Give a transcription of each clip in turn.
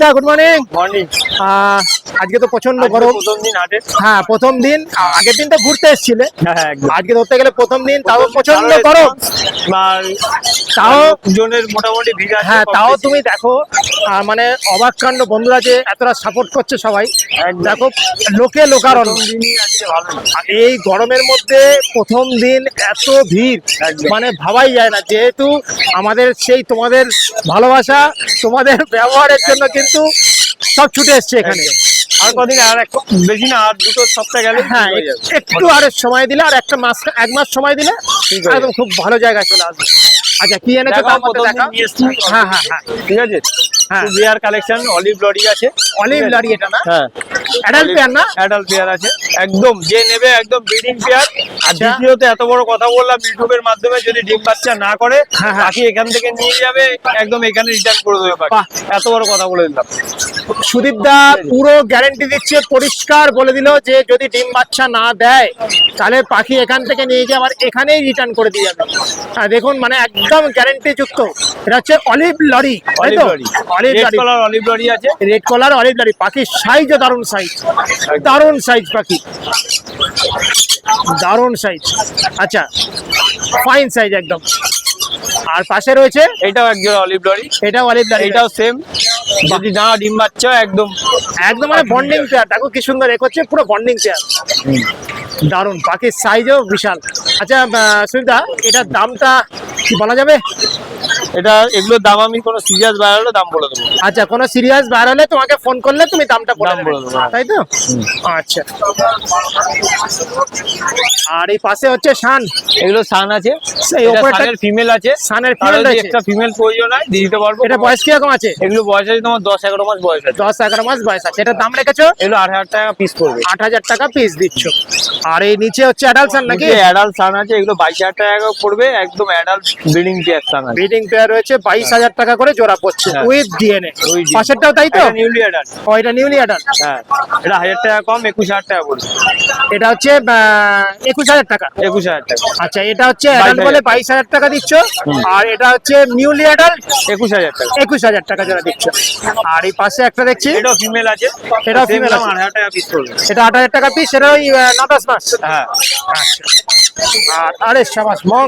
সুদীপদা good morning. Morning. আজকে তো প্রচন্ড গরম, প্রথম দিন হাটে। হ্যাঁ প্রথম দিন, আগের দিন তো ঘুরতে এসেছিলে, হ্যাঁ আজকে ধরতে গেলে প্রথম দিন, তাও প্রচন্ড গরম, তাও জনের মোটামুটি ভিড় আছে। হ্যাঁ তাও তুমি দেখো মানে অবাক কাণ্ড, বন্ধুরা যে এতটা সাপোর্ট করছে সবাই, দেখো লোকে লোকারণ্য। এই গরমের মধ্যে প্রথম দিন এত ভিড় মানে ভাবাই যায় না, যেহেতু আমাদের সেই তোমাদের ভালোবাসা, তোমাদের ব্যবহারের জন্য কিন্তু সব ছুটে এসছে এখানে। আর কদিন, আর বেশি না, আর দুটো সপ্তাহ গেলে হ্যাঁ একটু আর সময় দিলে, আর এক মাস সময় দিলে একদম খুব ভালো জায়গায় চলে আসবে। আচ্ছা কি এনেছো? হ্যাঁ হ্যাঁ হ্যাঁ ঠিক আছে। হ্যাঁ বিয়ার কালেকশন, অলিভ লরি আছে। অলিভ লরি এটা না? হ্যাঁ অ্যাডাল্ট পেয়ার না? অ্যাডাল্ট পেয়ার আছে একদম, যে নেবে একদম ব্রিডিং পেয়ার। আর দ্বিতীয়ত এত বড় কথা বললাম ইউটিউবের মাধ্যমে, যদি ডিম বাচ্চা না করে বাকি এখান থেকে নিয়ে যাবে, একদম এখানে রিটার্ন করে দেবে পাখি। এত বড় কথা বলে দিলাম। সুদীপ দা পুরো গ্যারান্টি দিচ্ছে, পরিষ্কার বলে দিল যে যদি ডিম বাচ্চা না দেয় তাহলে পাখি এখান থেকে নিয়ে গিয়ে আবার এখানেই রিটার্ন করে দিয়ে যাবে। দেখুন মানে একদম গ্যারান্টি যুক্ত। এটা হচ্ছে olive lory, olive lory, red colour olive lory আছে। রেড কালার অলিভ লরি, পাখির সাইজও দারুণ সাইজ, দারুণ সাইজ পাখি, দারুণ সাইজ। আচ্ছা ফাইন সাইজ একদম। আর পাশে রয়েছে এটাও একজোড়া অলিভ লরি, এটাও অলিভ লরি, এটাও সেম। যদি না ডিম বাচ্চা একদম একদম মানে বন্ডিং পেয়ার। দেখো কি সুন্দর এগোচ্ছে, পুরো বন্ডিং পেয়ার, দারুণ। পাখির সাইজও বিশাল। আচ্ছা সুদীপদা এটার দামটা কি বলা যাবে? এটা এগুলোর দাম আমি কোনো সিরিয়াস বার হলে দাম বলে দেবো। আচ্ছা কোনো সিরিয়াস বার হলে তোমাকে ফোন করলে তুমি দামটা বলে দেবে, তাই তো? আচ্ছা। আর এই পাশে হচ্ছে শান, এগুলো সান আছে, সানের ফিমেল আছে। সানের ফিমেল আছে, একটা ফিমেল প্রয়োজন হয় দিয়ে দিতে পারবো। এটা বয়স কি রকম আছে? এগুলো বয়স আছে তোমার 10-11 মাস বয়স আছে। 10-11 মাস বয়স আছে। এটার দাম রেখেছো? এগুলো 8,000 টাকা পিস পড়বে। 8,000 টাকা পিস দিচ্ছ। আর এই নিচে হচ্ছে অ্যাডাল্ট সান নাকি? অ্যাডাল্ট সান আছে, এগুলো 22,000 টাকা পড়বে। একদম অ্যাডাল্ট ব্রিডিং পেয়ার সান আছে। ব্রিডিং পেয়ার রয়েছে, 22,000 টাকা করে জোড়া পড়ছে উইথ ডিএনএ। পাশেরটাও তাই তো? Newly adult. ও এটা নিউলি অ্যাডাল্ট। হ্যাঁ এটা 1,000 টাকা কম, 21,000 টাকা পড়বে। এটা হচ্ছে 21,000 টাকা। 21,000 টাকা। আচ্ছা এটা হচ্ছে অ্যাডাল্ট বলে 22,000 টাকা দিচ্ছ, আর এটা হচ্ছে নিউলি অ্যাডাল্ট 21,000 টাকা। 21,000 টাকা জোড়া দিচ্ছ। আর এই পাশে একটা দেখছি, এটাও ফিমেল আছে, এটাও ফিমেল আছে, 8,000 টাকা পিস পড়বে। এটা 8,000 টাকা পিস। এটা ওই 9-10 মাস। হ্যাঁ আর আরে শাবাশ মং,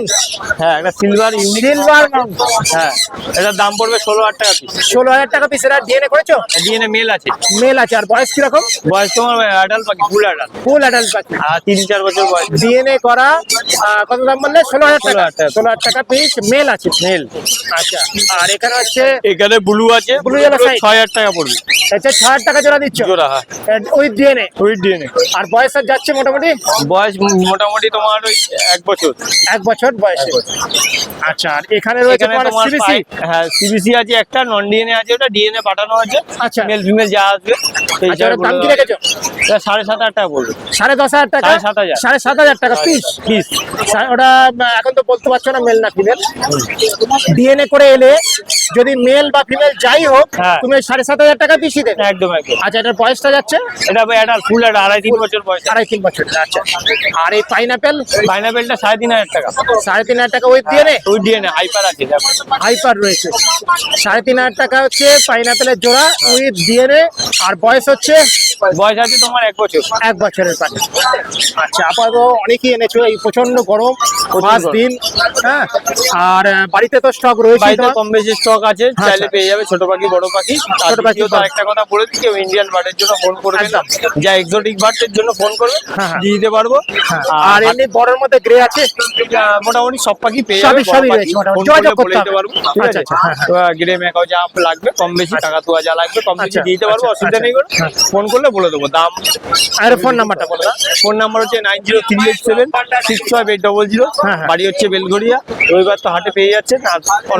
হ্যাঁ একটা সিলভার ইউনিক সিলভার মং। হ্যাঁ এটার দাম পড়বে 16,000 টাকা পিস। 16,000 টাকা পিস। এটা ডিএনএ করেছো? ডিএনএ মেল আছে। মেল আছে। আর বয়স কিরকম? বয়স তোমার অ্যাডাল্ট পাখি, ফুল অ্যাডাল্ট। ফুল অ্যাডাল্ট পাখি। আর 3-4 বছর বয়স। ডিএনএ করা। কত দাম বললে? 16,000 টাকা। 16,000 টাকা পিস মেল আছে। মেল। আচ্ছা আর এখানে হচ্ছে, এখানে ব্লু আছে, ব্লু ইয়েলো সাইজ, 6,000 টাকা পড়বে। আচ্ছা 6,000 টাকা জোড়া দিচ্ছ জোড়া? হ্যাঁ উইথ ডিএনএ। With DNA. আর বয়স আর যাচ্ছে মোটামুটি? বয়স মোটামুটি তোমার ওই 1 বছর। 1 বছর বয়সে। আচ্ছা আর এখানে রয়েছে তোমার সিবিসি। হ্যাঁ সিবিসি আছে একটা, নন ডিএনএ আছে, ওটা ডিএনএ পাঠানো আছে। আচ্ছা মেল ফিমেল যা আসবে। আচ্ছা ওর দাম কি রেখেছো? 7,500 টাকা পড়বে। 10,500 টাকা। 7,500 টাকা পিস। পিস ওটা এখন তো বলতে পারছো না মেল না ফিমেল। ডিএনএ করে এলে যদি মেল বা ফিমেল যাই হোক তুমি 7,500 টাকা পিসই দেবে। একদম একদম। আচ্ছা এটার বয়সটা যাচ্ছে? এটা অ্যাডাল্ট, ফুল অ্যাডাল্ট, 2.5-3 বছর বয়স। 2.5-3 বছর। আচ্ছা আর এই পাইনাপেল? পাইনাপেলটা 3,500 টাকা। 3,500 টাকা with DNA? With DNA hyper আছে। হাইপার রয়েছে। 3,500 টাকা হচ্ছে পাইনাপেলের জোড়া উইথ ডিএনএ। আর বয়স হচ্ছে? বয়স আছে তোমার 1 বছর। 1 বছরের পাখি। আচ্ছা আপাতত অনেকই এনেছো, এই প্রচন্ড গরম 5 দিন। হ্যাঁ আর বাড়িতে তো স্টক রয়েছে, বাড়িতে কম বেশি স্টক আছে, চাইলে পেয়ে যাবে ছোট পাখি বড় পাখি। ছোট পাখি তো একটা কথা বলে দিচ্ছি, ইন্ডিয়ান বার্ডের জন্য ফোন করবে না, যা এক্সোটিক বার্ডের জন্য ফোন করবে দিয়ে দিতে পারবো। আর এমনি বড়ের মধ্যে গ্রে আছে? মোটামুটি সব পাখি পেয়ে যাবে, সবই রয়েছে, যোগাযোগ করতে দিতে পারবো। আচ্ছা গ্রে ম্যাকাও যা লাগবে কম বেশি, টাকা তুয়া যা লাগবে কম বেশি দিতে পারবো, অসুবিধা নেই। ফোন করলে বলে দেবো দাম। আর ফোন নাম্বারটা বলো। ফোন নাম্বার হচ্ছে 9038765800। বাড়ি হচ্ছে বেলঘরিয়া। রবিবার তো হাটে পেয়ে যাচ্ছে,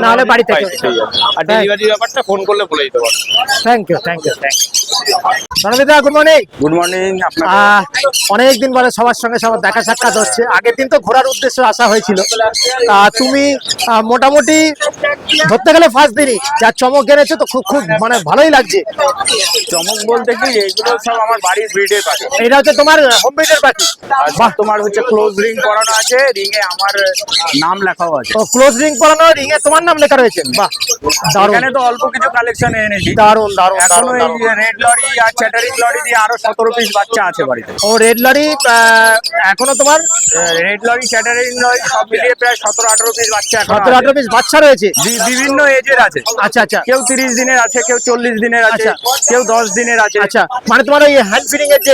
নাহলে বাড়িতে পেয়ে যাবে। আর ডেলিভারির ব্যাপারটা ফোন করলে বলে দিতে পারবো। Thank you. রণবিদা, গুড মর্নিং। গুড মর্নিং আপনাকে। অনেকদিন পরে সবার সঙ্গে সবার দেখা সাক্ষাৎ হচ্ছে। আগের দিন তো ঘোরার উদ্দেশ্যে আসা হয়েছিল। তুমি মোটামুটি ধরতে গেলে ফার্স্ট দিনই যা চমক এনেছো, তো খুব খুব মানে ভালোই লাগছে। চমক বলতে কি, এগুলো সব আমার বাড়ির ব্রিডের পাখি। এটা হচ্ছে তোমার হোম ব্রিডের পাখি। বাহ, তোমার হচ্ছে ক্লোজ রিং করানো আছে, রিং এ আমার নাম লেখাও আছে। ও, ক্লোজ রিং করানো, রিং এ তোমার নাম লেখা রয়েছে। বাহ, দারুণ এখানে তো অল্প কিছু কালেকশন এনেছি। দারুণ দারুণ এখনো দারুণ। এই রেড লরি আর চ্যাটারিং লরি দিয়ে আরো 17 পিস বাচ্চা আছে বাড়িতে। ও, রেড লরি এখনো তোমার রেড লরি চ্যাটারিং লরি সব মিলিয়ে প্রায় 17-18 পিস বাচ্চা এখন 17-18 পিস বাচ্চা রয়েছে। বিভিন্ন এজের আছে। আচ্ছা আচ্ছা কেউ 30 দিনের আছে, কেউ 40 দিনের আছে, আচ্ছা। কেউ 10 দিনের আছে। আচ্ছা, মানে তোমার ওই হ্যান্ড ফিডিং এর যে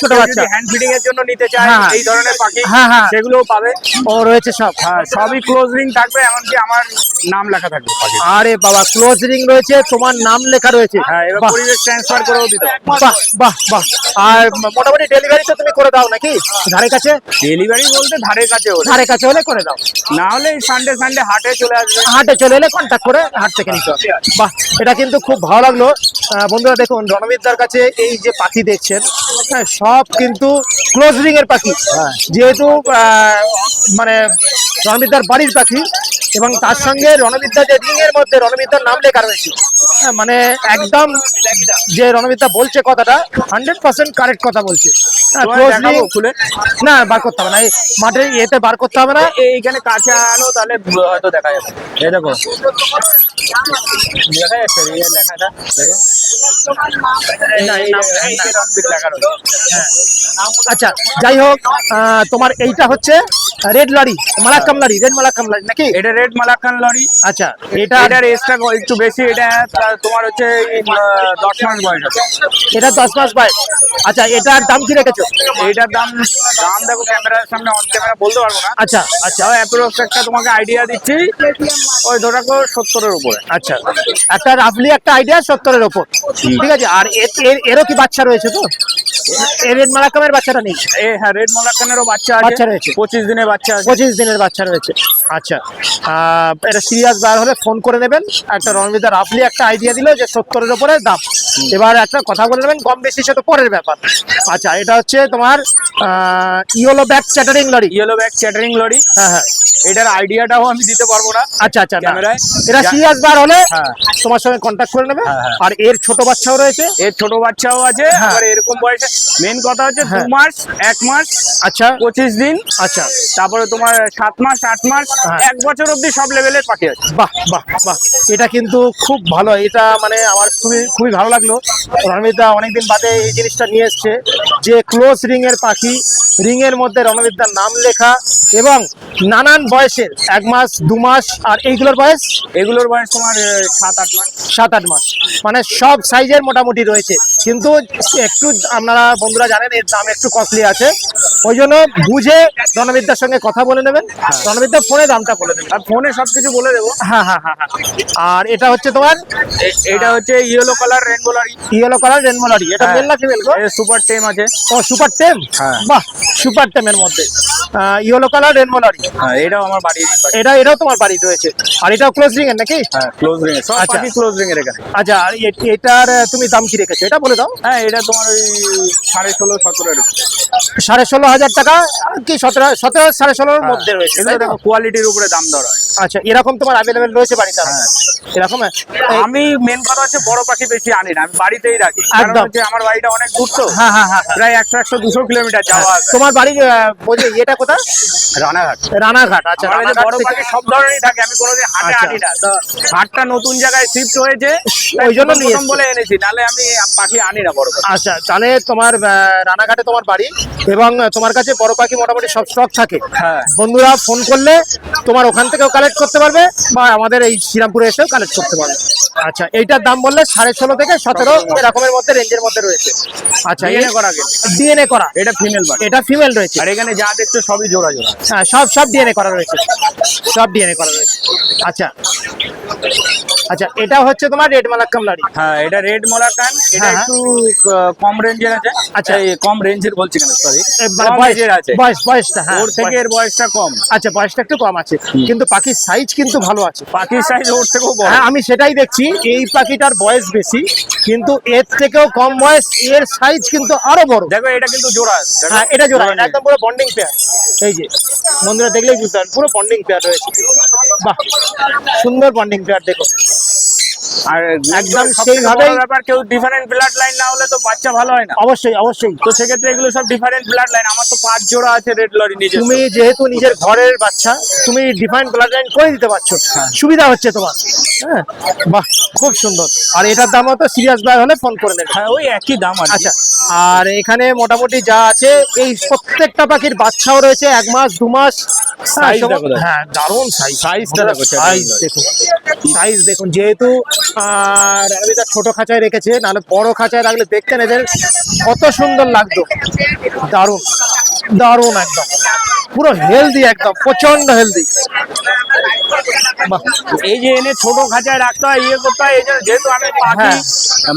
ছোট বাচ্চা, হ্যান্ড ফিডিং এর জন্য নিতে চায় হ্যাঁ, হ্যাঁ। এই ধরনের পাখি, হ্যাঁ, হ্যাঁ। সেগুলোও পাবে। ও রয়েছে সব। হ্যাঁ, সবই ক্লোজ রিং থাকবে, এমনকি আমার নাম লেখা থাকবে পাখি। আরে বাবা, ক্লোজ রিং রয়েছে, তোমার নাম লেখা রয়েছে। হ্যাঁ, এবার বাহ, পরিবেশ ট্রান্সফার করেও দিতে হবে। বাহ বাহ বাহ। আর মোটামুটি ডেলিভারি তো তুমি করে দাও নাকি ধারে কাছে? ডেলিভারি বলতে ধারে কাছে হলে, ধারে কাছে হলে করে দাও, না হলে সানডে সানডে হাটে চলে আসবে। হাটে চলে এলে কন্ট্যাক্ট করে হাট থেকে নিতে হবে। বাহ, এটা কিন্তু খুব ভালো লাগলো। বন্ধুরা দেখুন, রণবিদ্যার কাছে এই যে পাখি দেখছেন, হ্যাঁ, সব কিন্তু ক্লোজ রিং এর পাখি। যেহেতু মানে রণবিদ্যার বাড়ির পাখি, এবং তার সঙ্গে রণবিদ্যা যে রিং এর মধ্যে রণবিদ্যার নাম লেখা রয়েছে, হ্যাঁ, মানে একদম যে রণবিদ্যা বলছে কথাটা 100% কারেক্ট কথা বলছে। হ্যাঁ, তোমায় close দেখাবো ring- খুলে? না, বার করতে হবে না, এই মাঠের ইয়েতে বার করতে হবে না। এইখানে কাছে আনো, তাহলে হয়তো দেখা যাবে। এই দেখো, দেখা যাচ্ছে এই লেখাটা, দেখো। এই যে রণবীর লেখা রয়েছে। আচ্ছা, যাই হোক, তোমার এইটা হচ্ছে রেড লরি, মালাক্কাম লরি, রেড মালাক্কাম লরি নাকি? এটা রেড মালাক্কান লরি। আচ্ছা, এটা এটার এজটা একটু বেশি, এটা তোমার হচ্ছে 10 মাস বয়স আছে। এটা 10 মাস বয়স। আচ্ছা, এটার দাম কি রেখেছো? এইটার দাম দেখো, ক্যামেরার সামনে অন ক্যামেরা বলতে পারবো না। আচ্ছা আচ্ছা অ্যাপ্রোক্স একটা তোমাকে আইডিয়া দিচ্ছি, ওই ধরে রাখো 70-এর উপরে। আচ্ছা, একটা রাফলি একটা আইডিয়া 70-এর ওপর, ঠিক আছে। আর এরও কি বাচ্চা রয়েছে তো? এর রেড মালাক্কামের বাচ্চাটা নেই? হ্যাঁ, রেড মালাক্কানেরও বাচ্চা বাচ্চা আছে, রয়েছে। 25 দিনের বাচ্চা আছে। 25 দিনের বাচ্চা রয়েছে। আচ্ছা, এটা সিরিয়াস বার হলে ফোন করে নেবেন। একটা রণবিদা রাফলি একটা আইডিয়া দিল যে 70-এর উপরে দাম। এবার একটা কথা বলে নেবেন, কম বেশি সে তো পরের ব্যাপার। আচ্ছা, এটা হচ্ছে তোমার yellow back chattering lorry. Yellow back chattering lorry. হ্যাঁ হ্যাঁ। এটার আইডিয়াটাও আমি দিতে পারবো না আচ্ছা আচ্ছা, না। ক্যামেরায়। এটা সিরিয়াস বার হলে হ্যাঁ। তোমার সঙ্গে কন্ট্যাক্ট করে নেবে। হ্যাঁ, হ্যাঁ। আর এর ছোট বাচ্চাও রয়েছে। এর ছোট বাচ্চাও আছে। হ্যাঁ। আবার এরকম বয়সে মেন কথা হচ্ছে হ্যাঁ। 2 মাস, 1 মাস, আচ্ছা 25 দিন, আচ্ছা, তারপরে তোমার 7 মাস, 8 মাস, হ্যাঁ। 1 বছর অবধি সব লেভেলের পাখি আছে। বাহ বাহ বাহ, এটা কিন্তু খুব ভালো। এটা মানে আমার খুবই খুবই ভালো লাগলো। রণবিদ্যা অনেকদিন বাদে এই জিনিসটা নিয়ে এসছে, যে ক্লোজ রিং এর পাখি, রিং এর মধ্যে রণবিদ্যার নাম লেখা, এবং নানান বয়সের, 1 মাস 2 মাস, আর এইগুলোর বয়স এগুলোর বয়স তোমার 7-8 মাস। 7-8 মাস, মানে সব সাইজের মোটামুটি রয়েছে। কিন্তু একটু আপনারা বন্ধুরা জানেন এর দাম একটু কস্টলি আছে, ওই জন্য বুঝে রণবিদ্যার সঙ্গে কথা বলে নেবেন। রণবিদ্যা ফোনে দামটা বলে দেবেন। আর ফোনে সবকিছু বলে দেবো। হ্যাঁ হ্যাঁ হ্যাঁ হ্যাঁ। আর এটা হচ্ছে তোমার এটা হচ্ছে yellow colour rainbow lory. Yellow colour rainbow lory. এটা হ্যাঁ। মেল না ফিমেল গো? সুপার টেম আছে। ও, সুপার টেম। হ্যাঁ। বাহ, সুপার টেমের মধ্যে ইয়েলো কালার রেনবো লরি। হ্যাঁ, এটাও আমার বাড়ির পাখি। এটাও তোমার বাড়ি রয়েছে। আর এটাও ক্লোজ রিং এর নাকি? হ্যাঁ, ক্লোজ রিং এর সব আচ্ছা। পাখি ক্লোজ রিং এর এখানে। আচ্ছা, আর এটার তুমি দাম কি রেখেছো এটা বলে দাও। হ্যাঁ, এটা তোমার ওই 16.5-17 এর। 16,500 টাকা কি 17 16.5-র মধ্যে রয়েছে, এগুলো তাই তো? দেখো কোয়ালিটির উপরে দাম দর হয়। আচ্ছা, এরকম তোমার অ্যাভেলেবেল রয়েছে বাড়িতে? হ্যাঁ। এরকম আমি মেন কথা হচ্ছে বড় পাখি বেশি আনি না, আমি বাড়িতেই রাখি। কারণ একদম। হচ্ছে আমার বাড়িটা অনেক দূর তো, হ্যাঁ হ্যাঁ হ্যাঁ হ্যাঁ। প্রায় 100-200 কিলোমিটার যাওয়া আসা। তোমার বাড়ির বলছি ইয়েটা কোথায়? রানাঘাট। রানাঘাট। আচ্ছা, আমার কাছে রানাঘাট বড় থেকে- পাখি সব ধরনেরই থাকে, আমি কোনোদিন হাটে আচ্ছা। আনি না। তো হাটটা নতুন জায়গায় শিফট হয়েছে, ওই জন্য নিয়ে প্রথম এসছো। বলে এনেছি, নালে আমি পাখি আনি না বড় পাখি। আচ্ছা, তাহলে তোমার রানাঘাটে তোমার বাড়ি, এবং তোমার কাছে বড় পাখি মোটামুটি সব স্টক থাকে। হ্যাঁ। বন্ধুরা ফোন করলে তোমার ওখান থেকেও কালেক্ট করতে পারবে, বা আমাদের এই শ্রীরামপুরে এসেও কালেক্ট করতে পারবে। আচ্ছা, এইটার দাম বললে 16.5 থেকে 17 এরকমের মধ্যে, রেঞ্জের মধ্যে রয়েছে। আচ্ছা, DNA করা কিন্তু। ডিএনএ করা। এটা ফিমেল পাখি। এটা ফিমেল রয়েছে। আর এখানে যা দেখছো সবই জোড়া জোড়া। হ্যাঁ, সব ডিএনএ করা রয়েছে, সব ডিএনএ করা রয়েছে। আচ্ছা, আচ্ছা, এটা হচ্ছে তোমার রেড মালাক্কাম লারি। হ্যাঁ, এটা রেড মোলাকান, এটা হ্যাঁ, একটু কম রেঞ্জের আছে। আচ্ছা। এই কম রেঞ্জের বলছি কেন, সরি, মানে কম বয়স রেঞ্জের আছে। বয়সটা, হ্যাঁ, ওর থেকে এর বয়সটা কম। আচ্ছা, বয়সটা একটু কম আছে, কিন্তু পাখির সাইজ কিন্তু ভালো আছে। পাখির সাইজ ওর থেকেও বড়। হ্যাঁ, আমি সেটাই দেখছি, এই পাখিটার বয়স বেশি কিন্তু এর থেকেও কম বয়স, এর সাইজ কিন্তু আরো বড়। দেখো এটা কিন্তু জোড়া, দেখো। হ্যাঁ, এটা জোড়া, নেই। একদম পুরো বন্ডিং পেয়ার। এই যে বন্ধুরা দেখলেই বুঝতে পারেন, পুরো বন্ডিং পেয়ার রয়েছে। বাহ, সুন্দর বন্ডিং পেয়ার দেখো। আর একদম সবথেকে সেইভাবেই- বড় ব্যাপার, কেউ ডিফারেন্ট ব্লাড লাইন না হলে তো বাচ্চা ভালো হয় না। অবশ্যই অবশ্যই। তো সেক্ষেত্রে এগুলো সব ডিফারেন্ট ব্লাড লাইন। আমার তো 5 জোড়া আছে রেড লরি নিজে। তুমি যেহেতু নিজের ঘরের বাচ্চা, তুমি ডিফাইন্ড ব্লাড লাইন করে দিতে পারছো, সুবিধা হচ্ছে তোমার। হ্যাঁ, বাহ, খুব সুন্দর। আর এটার দাম তো সিরিয়াস বাই হলে ফোন করে নেবে। হ্যাঁ, ওই একই দাম আছে। আচ্ছা, আর এখানে মোটামুটি যা আছে, এই প্রত্যেকটা পাখির বাচ্চাও রয়েছে 1 মাস 2 মাস। Size দেখো, দেখো। হ্যাঁ, দারুণ সাইজ। Size-টা দেখো, সাইজ দেখুন, সাইজ দেখুন। যেহেতু রাবিটা ছোট খাঁচায় রেখেছে, নাহলে বড় খাঁচায় রাখলে দেখতেন এদের কত সুন্দর লাগতো। দারুণ দারুণ, একদম পুরো হেলদি, একদম প্রচন্ড হেলদি। এই যে এনে ছোট খাঁচায় রাখতে হয়, ইয়ে করতে হয়, এই জন্য যেহেতু আমি পাখি হ্যাঁ।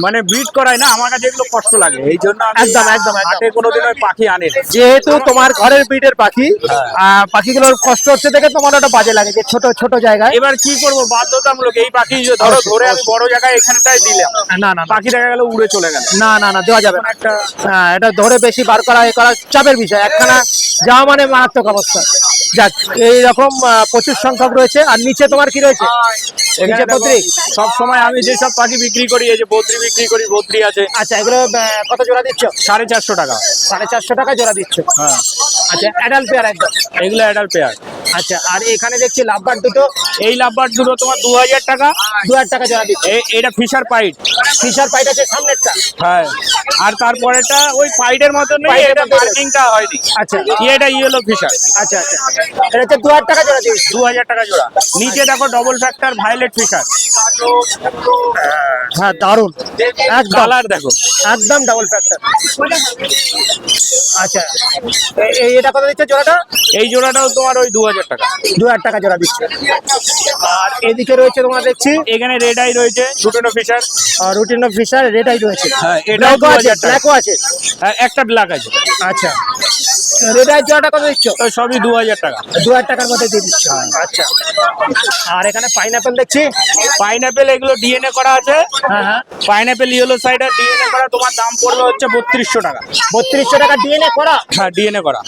মানে ব্রিড করাই না, আমার কাছে এগুলো কষ্ট লাগে, এই জন্য আমি একদম, একদম, একদম। হাটে কোনোদিন ওই পাখি আনি না। যেহেতু তোমার ঘরের ব্রিডের পাখি, হ্যাঁ। পাখিগুলোর কষ্ট হচ্ছে দেখে তোমার ওটা বাজে লাগে, যে ছোট ছোট জায়গায়। এবার কি করব, বাধ্যতামূলক এই পাখি যে ধরো অবশ্যই, ধরে আমি বড় জায়গায় এখানটায় দিলাম, না না না, পাখি দেখা গেল উড়ে চলে গেল। না না না, দেওয়া যাবে না। একটা হ্যাঁ, এটা ধরে বেশি বার করা এ করা চাপের বিষয়, একখানা যাওয়া মানে মারাত্মক অবস্থা। যাক, এইরকম প্রচুর সংখ্যক রয়েছে। আর নিচে তোমার কি রয়েছে? নিচে বদ্রি। সব সময় আমি যেসব পাখি বিক্রি করি, এই যে বদ্রি বিক্রি করি, বদ্রি আছে। আচ্ছা, এগুলো কত জোড়া দিচ্ছ? 450 টাকা। 450 টাকা জোড়া দিচ্ছ। হ্যাঁ, আচ্ছা, অ্যাডাল্ট পেয়ার একদম। এগুলো অ্যাডাল্ট পেয়ার। আচ্ছা, আর এখানে দেখছি লাভবার দুটো, এই লাভবার দুটো তোমার 2000 টাকা। 2000 টাকা জোড়া দিচ্ছ। এটা ফিশার পাইট। ফিশার পাইট আছে সামনেরটা। হ্যাঁ, আর তারপরেটা ওই পাইটের মতন নেই, পাইটের এটা মতো মার্কিংটা হয়নি। আচ্ছা এটা ইয়েলো ফিশার। আচ্ছা আচ্ছা, এটা হচ্ছে 2000 টাকা জোড়া দিচ্ছ। 2000 টাকা জোড়া। নিচে দেখো ডবল ফ্যাক্টর ভায়োলেট ফিশার। হ্যাঁ, দারুন, একদম কালার দেখো। একদম ডাবল ফ্যাক্টর। আচ্ছা, এটা কত দিচ্ছে জোড়াটা? এই জোড়াটাও তোমার ওই 2000 টাকা। 2000 টাকা জোড়া দিচ্ছে। আর এদিকে রয়েছে তোমার দেখছি এখানে রেড আই রয়েছে, lutino Fischer. Lutino of Fischer red eye রয়েছে। হ্যাঁ, এটাও ব্ল্যাকও আছে, 2000 টাকা। ব্ল্যাকও আছে। একটা ব্ল্যাক আছে। আচ্ছা, রেড আই জোড়াটা কত দিচ্ছ? তো সবই 2000 টাকা। 2000 টাকার মধ্যে দিয়ে দিচ্ছ। আচ্ছা, আর এখানে পাইনাপেল দেখছি। পাইনাপেল এগুলো ডিএনএ করা আছে। হ্যাঁ হ্যাঁ, পাইনাপেল ইয়েলো সাইডার ডিএনএ করা, তোমার দাম পড়বে হচ্ছে 3200 টাকা। 3200 টাকা ডিএনএ করা। হ্যাঁ, ডিএনএ করা।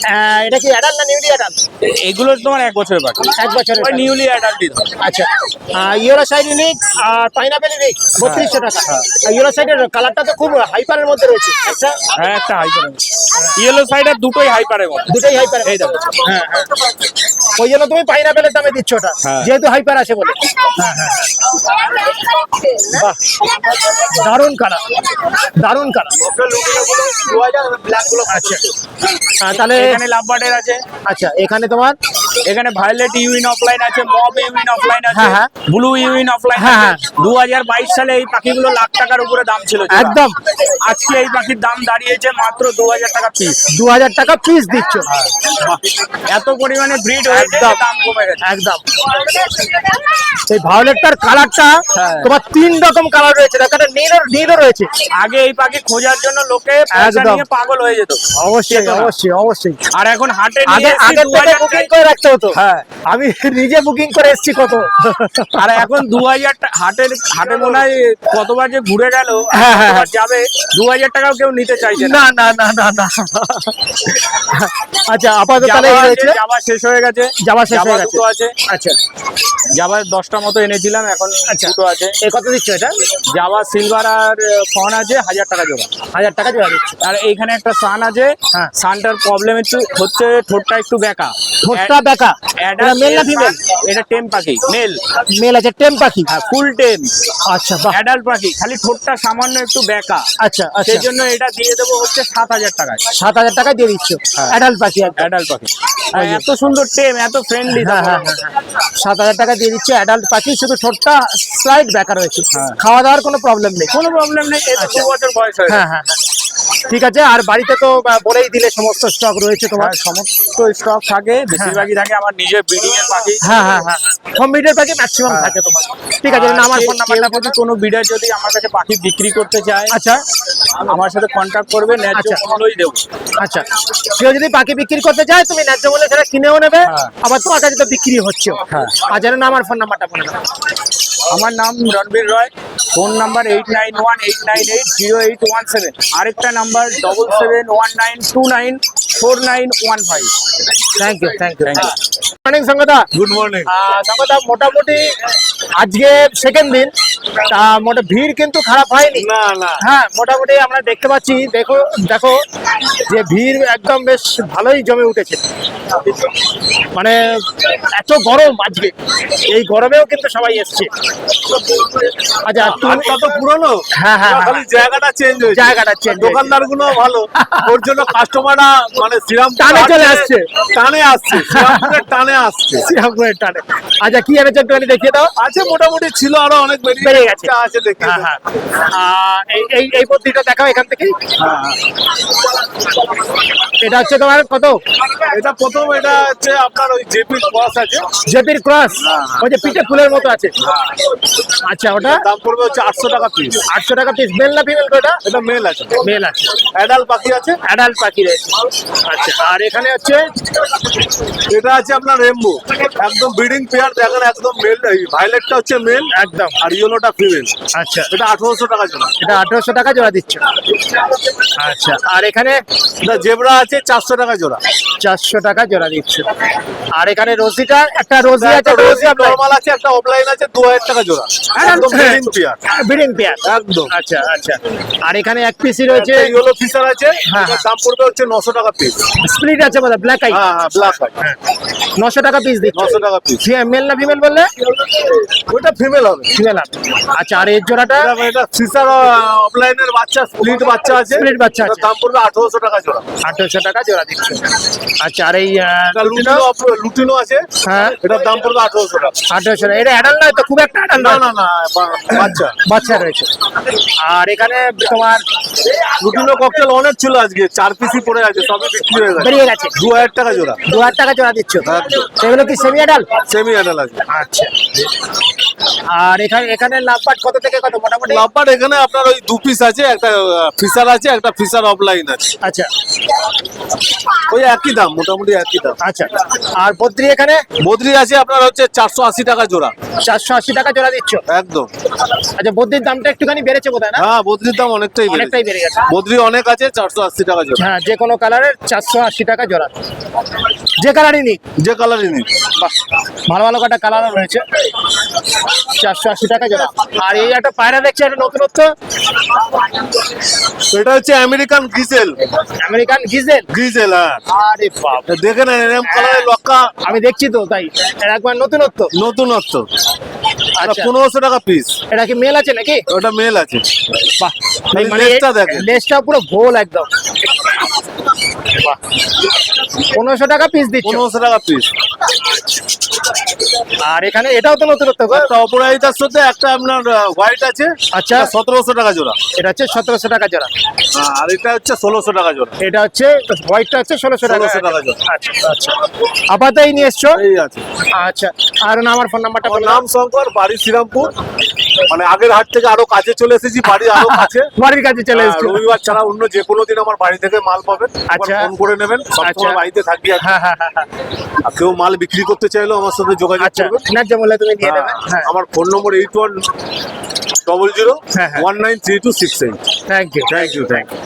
এটা কি অ্যাডাল্ট না নিউলি অ্যাডাল্ট? এগুলো তোমার 1 বছরের বাকি। 1 বছরের ওই বাকি। নিউলি অ্যাডাল্ট দিতে। আচ্ছা, ইউরো সাইড ইউনিক আর পাইনাপেল ইউনিক 3200 টাকা। ইউরো সাইডের কালারটা তো খুব হাইপারের মধ্যে রয়েছে। আচ্ছা, হ্যাঁ, একটা হাইপার। ইয়েলো সাইডার দুটোই হাইপারের মধ্যে। দুটোই হাইপার। এই দেখো। হ্যাঁ হ্যাঁ, ওই জন্য তুমি পাইনাপেলের দামে দিচ্ছ ওটা, হ্যাঁ। যেহেতু হাইপার আছে বলে। হ্যাঁ হ্যাঁ, বাহ, দারুণ কালার, দারুণ কালার। আচ্ছা, তাহলে এখানে লাভবার্ডের আছে। আচ্ছা, এখানে তোমার এখানে ভায়োলেট ইউইন অফলাইন আছে, মব ইউইন অফলাইন আছে, হ্যাঁ, হ্যাঁ। ব্লু ইউইন অফলাইন হ্যাঁ, আছে। হ্যাঁ। 2022 সালে এই পাখিগুলো লাখ টাকার উপরে দাম ছিল জোড়া। একদম। আজকে এই পাখির দাম দাঁড়িয়েছে মাত্র 2000 টাকা পিস। 2000 টাকা পিস দিচ্ছ। এত পরিমাণে ব্রিড হয়েছে, একদম। দাম কমে গেছে। একদম। এই ভায়োলেটটার কালারটা হ্যাঁ। তোমার 3 রকম কালার রয়েছে, একটা নীলও রয়েছে। আগে এই পাখি খোঁজার জন্য লোকে পয়সা একদম। নিয়ে পাগল হয়ে যেত। অবশ্যই যেত না। অবশ্যই অবশ্যই। আর এখন হাটে আগে নিয়ে এসে আগে থেকে 2000 বুকিং করে রাখতে হতো। হ্যাঁ। আমি নিজে বুকিং করে এসেছি কত। আর এখন 2000 হাটে মনে হয় কতবার যে ঘুরে গেল, হ্যাঁ, হ্যাঁ, কতবার যাবে, 2000 টাকাও কেউ নিতে চাইছে না। না না না না না। আচ্ছা, আপাতত তাহলে এই রয়েছে। জাবা শেষ হয়ে গেছে। জাবা শেষ হয়ে গেছে। দুটো আছে। আচ্ছা জাবা 10টা মতো এনেছিলাম, এখন আচ্ছা, দুটো আছে। এই কত দিচ্ছ এটা? জাবা সিলভার আর ফন আছে 1000 টাকা জোড়া। 1000 টাকা জোড়া দিচ্ছ। আর এইখানে একটা সান আছে। হ্যাঁ। সানটার প্রবলেম একটু হচ্ছে, ঠোঁটটা একটু বেঁকা। ঠোঁটটা বেঁকা। এটা মেল না ফিমেল? এটা টেম পাখি, মেল। মেল আছে, টেম পাখি। হ্যাঁ, ফুল টেম আচ্ছা, বাহ। অ্যাডাল্ট পাখি, খালি ঠোঁটটা সামান্য একটু বেঁকা। আচ্ছা আচ্ছা, সেই জন্য এটা দিয়ে দেবো হচ্ছে 7000 টাকায়। 7000 টাকা দিয়ে দিচ্ছ। হ্যাঁ। অ্যাডাল্ট পাখি একদম। অ্যাডাল্ট পাখি। আর এত সুন্দর টেম, এত ফ্রেন্ডলি। হ্যাঁ হ্যাঁ হ্যাঁ, 7000 টাকা দিয়ে দিচ্ছে অ্যাডাল্ট পাখি, শুধু ঠোঁটটা স্লাইড বেঁকা রয়েছে। হ্যাঁ। খাওয়া দাওয়ার কোনো প্রবলেম নেই। কোনো প্রবলেম নেই, এই তো 2 বছর বয়স হয়েছে। হ্যাঁ হ্যাঁ হ্যাঁ, ঠিক আছে। আর বাড়িতে তো বলেই দিলে সমস্ত স্টক রয়েছে তোমার। আর সমস্ত স্টক থাকে, বেশিরভাগই থাকে আমার নিজের ব্রিডিং এর পাখি। হ্যাঁ হ্যাঁ হ্যাঁ, হোম ব্রিডের পাখি ম্যাক্সিমাম থাকে তোমার। ঠিক আছে, আমার ফোন নাম্বারটা যদি কোনো বিডার যদি আমার কাছে পাখি বিক্রি করতে চায়, আচ্ছা আমার সাথে কন্ট্যাক্ট করবে, ন্যায্য আচ্ছা। মূল্যই দেবো। আচ্ছা, কেউ যদি পাখি বিক্রি করতে চায় তুমি ন্যায্য মূল্যে সেটা কিনেও নেবে, হ্যাঁ। আবার তোমার কাছে তো বিক্রি হচ্ছে। হ্যাঁ। আর যেন আমার ফোন নাম্বারটা বলে দাও। আমার নাম রণবীর রয়, ফোন নাম্বার 8918980817, আরেকটা number 7719294915। Thank you, thank you. Thank you. Morning সঙ্গদা। Good morning. সঙ্গদা, মোটামুটি আজকে সেকেন্ড দিন, তা মোটা ভিড় কিন্তু খারাপ হয়নি। না না, হ্যাঁ, মোটামুটি আমরা দেখতে পাচ্ছি, দেখো দেখো যে ভিড় একদম বেশ ভালোই জমে উঠেছে। মানে এত গরম আজকে, এই গরমেও কিন্তু সবাই এসছে। আচ্ছা আটটা তো পুরনো, হ্যাঁ, হ্যাঁ, খালি জায়গাটা চেঞ্জ হয়েছে, জায়গাটা change হয়েছে। দোকানদার গুলো ভালো, ওর জন্য কাস্টমাররা মানে শ্রীরামপুর টানে চলে হাটে আসছে। টানে আসছে, শ্রীরামপুরের টানে আসছে। শ্রীরামপুরের টানে। আচ্ছা, কি এনেছো একটুখানি দেখিয়ে দাও। আছে মোটামুটি, ছিল আরো অনেক বেড়ে গেছে। আছে দেখি। হ্যাঁ, হ্যাঁ। এই পদ্ধতিটা দেখাও এখান থেকে। এটা হচ্ছে তোমার কত? এটা প্রথম, এটা হচ্ছে আপনার ওই জেপি ক্রস আছে, জেপির ক্রস, ওই যে পিঠে ফুলের মতো আছে। আচ্ছা, ওটা দাম পড়বে হচ্ছে 800 টাকা পিস। 800 টাকা পিস। মেল না ফিমেল? ওটা এটা মেল আছে, মেল আছে, অ্যাডাল্ট পাখি আছে। অ্যাডাল্ট পাখি রয়েছে। আচ্ছা, আর এখানে হচ্ছে এটা আছে আপনার রেমবো, একদম ব্রিডিং পেয়ার, দেখেন একদম মেল। ভায়োলেটটা হচ্ছে মেল একদম। আর ইয়েলোটা ফিমেল। আচ্ছা, এটা 1800 টাকা জোড়া। এটা 1800 টাকা জোড়া দিচ্ছ। আচ্ছা, আর এখানে এটা জেব্রা আছে 400 টাকা জোড়া। 400 টাকা জোড়া দিচ্ছ। আর এখানে রোজিটা, একটা রোজি আছে, একটা রোজি রোজি নরমাল আছে, একটা অফলাইন আছে, 2000 টাকা জোড়া, একদম ব্রিডিং পেয়ার। Breeding pair. একদম। আচ্ছা, আচ্ছা। আর এখানে এক পিসি রয়েছে, একটা ইয়েলো ফিশার আছে, হ্যাঁ, এটার দাম পড়বে হচ্ছে 900 টাকা পিস। স্প্লিট আছে বলে, ব্ল্যাক আই। হ্যাঁ হ্যাঁ, ব্ল্যাক আই, 900 টাকা পিস দিচ্ছ। 900 টাকা পিস। মেল না ফিমেল বললে? ওটা ফিমেল হবে। ফিমেল আছে। আচ্ছা, আর এর জোড়াটা? এটা ফিশার অফলাইনের বাচ্চা, স্প্লিট বাচ্চা আছে, Split বাচ্চা আছে। এটার দাম পড়বে 1800 টাকা জোড়া। 1800 টাকা জোড়া দিচ্ছ। আচ্ছা, আর এই এটা লুটিনো আছে, হ্যাঁ, এটার দাম পড়বে 1800 টাকা। 1800 এটা অ্যাডাল্ট নয় তো, খুব একটা অ্যাডাল্ট না নয়। না না, বাচ্চা। বাচ্চা রয়েছে। আর এখানে তোমার লুটিনো ককটেল অনেক ছিল, আজকে 4 পিসই পড়ে আছে, সবই বিক্রি হয়ে গেছে। বেরিয়ে গেছে। 2000 টাকা জোড়া। 2000 টাকা জোড়া দিচ্ছ। একদম। এগুলো কি সেমি অ্যাডাল্ট? সেমি অ্যাডাল আছে। আচ্ছা। আর এখানে লাভবাট কত থেকে কত মোটামুটি? লাভবার এখানে আপনার ওই 2 পিস আছে, একটা ফিশার আছে, একটা ফিশার অফলাইন আছে, আচ্ছা, ওই একই দাম, মোটামুটি একই দাম। আচ্ছা। আর বদ্রি এখানে বদ্রি আছে আপনার হচ্ছে 480 টাকা জোড়া। 480 টাকা জোড়া দিচ্ছ। একদম। আচ্ছা, বদ্রির দামটা একটুখানি বেড়েছে বোধহয় না? হ্যাঁ, বদ্রির দাম অনেকটাই অনেকটাই বেড়ে গেছে। বদ্রি অনেক আছে, 480 টাকা জোড়া। হ্যাঁ, যে কোনো কালারের 480 টাকা জোড়া, যে কালারই নিক। যে কালারই নিন। বাহ, ভালো ভালো কটা কালারও রয়েছে। 480 টাকা জোড়া। আর এই একটা পায়রা দেখছি, একটা নতুনত্ব, এটা হচ্ছে আমেরিকান গ্রিজেল। আমেরিকান গিজেল। গ্রিজেল, হ্যাঁ। আরে বাপ, দেখে নেন এরকম কালারের লক্কা, আমি দেখছি তো, তাই এর একবার নতুনত্ব। নতুনত্ব। আচ্ছা, 1500 টাকা পিস। এটা কি মেল আছে নাকি? ওটা মেল আছে। বাহ, খালি মানে লেজটা দেখেন। লেজটা পুরো গোল একদম। বাহ, 1500 টাকা পিস দিচ্ছ। 1500 টাকা পিস। আর এখানে এটাও তো নতুনত্ব গো। একটা অপরাজিতার সাথে একটা আপনার হোয়াইট আছে, আচ্ছা, 1700 টাকা জোড়া। এটা হচ্ছে 1700 টাকা জোড়া। আর এটা হচ্ছে 1600 টাকা জোড়া। এটা হচ্ছে হোয়াইটটা হচ্ছে 1600 টাকা। 1600 টাকা জোড়া। আচ্ছা, আচ্ছা। আপাতত এই নিয়ে এসছো? এই আছে। আচ্ছা, আর আমার ফোন নাম্বারটা আমার বলো। নাম শঙ্কর, বাড়ি শ্রীরামপুর, মানে আগের হাট থেকে আরো কাছে চলে এসেছি, বাড়ি আরো কাছে। বাড়ির কাছে চলে এসছো? রবিবার ছাড়া অন্য যে কোনো দিন আমার বাড়ি থেকে মাল পাবেন, আচ্ছা। ফোন করে নেবেন, আচ্ছা। সবসময় বাড়িতে থাকি। হ্যাঁ, হ্যাঁ, হ্যাঁ, হ্যাঁ। আর কেউ মাল বিক্রি করতে চাইলেও আমার সাথে যোগাযোগ আচ্ছা, করবেন। ন্যায্য মূল্যে তুমি দিয়ে দেবে। হ্যাঁ, আমার ফোন নম্বর 8100 হ্যাঁ, হ্যাঁ। 193268। Thank you. Thank you, thank you.